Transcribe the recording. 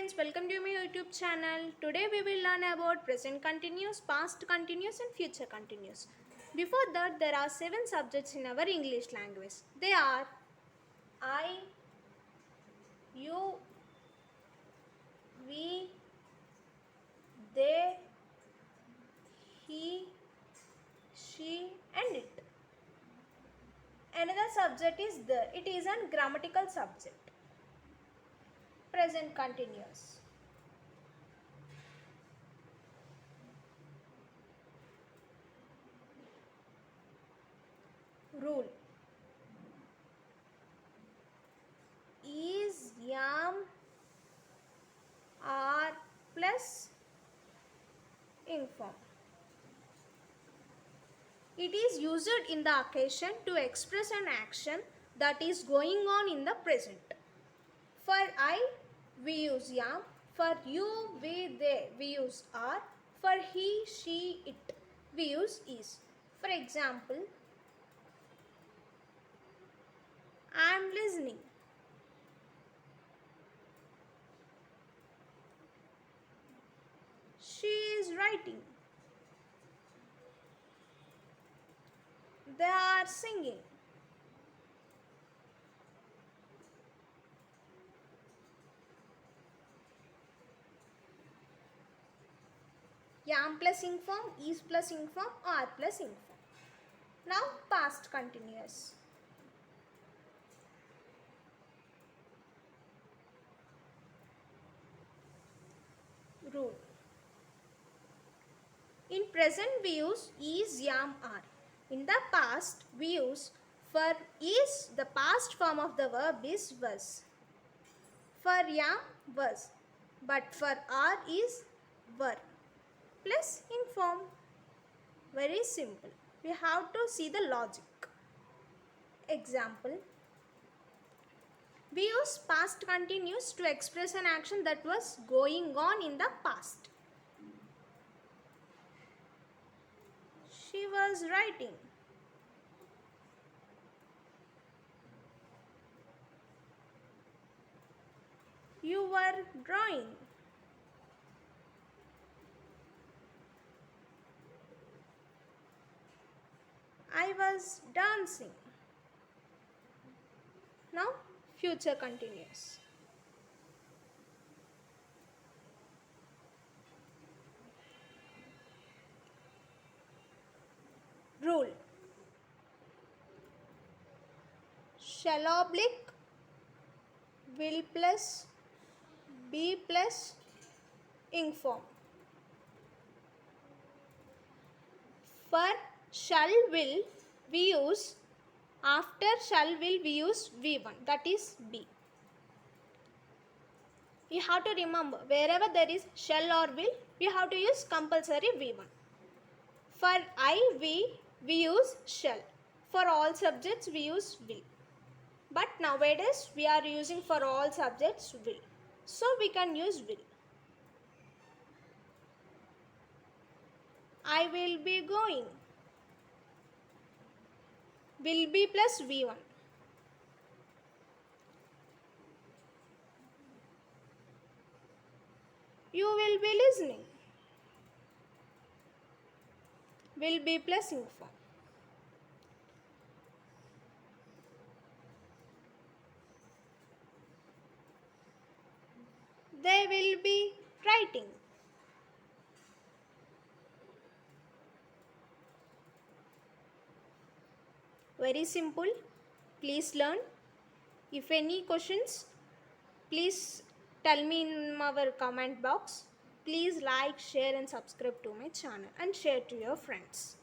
friends, welcome to my YouTube channel. Today we will learn about present continuous, past continuous and future continuous. Before that, there are 7 subjects in our English language. They are I, you, we, they, he, she and it. Another subject is the. It is a grammatical subject. Present continuous. Rule. Is, am, are plus inform. It is used in the occasion to express an action that is going on in the present. For I, we use am. For you, we, they, we use are. For he, she, it, we use is. For example, I am listening. She is writing. They are singing. Am plus inform, is plus inform, are plus inform. Now past continuous. Rule. In present we use is, am, are. In the past we use for is, the past form of the verb is was. For am, was. But for are is were. Plus inform. Very simple. We have to see the logic. Example. We use past continuous to express an action that was going on in the past. She was writing. You were drawing. I was dancing. Now, future continuous. Rule. Shall oblique, will plus, be plus, inform. For shall will we use, after shall will we use V1, that is be. We have to remember, wherever there is shall or will, we have to use compulsory V1. For I, we use shall. For all subjects we use will. But nowadays we are using for all subjects will. So we can use will. I will be going. Will be plus V1. You will be listening. Will be plus inform. They will be writing. Very simple. Please learn. If any questions, please tell me in our comment box. Please like, share and subscribe to my channel and share to your friends.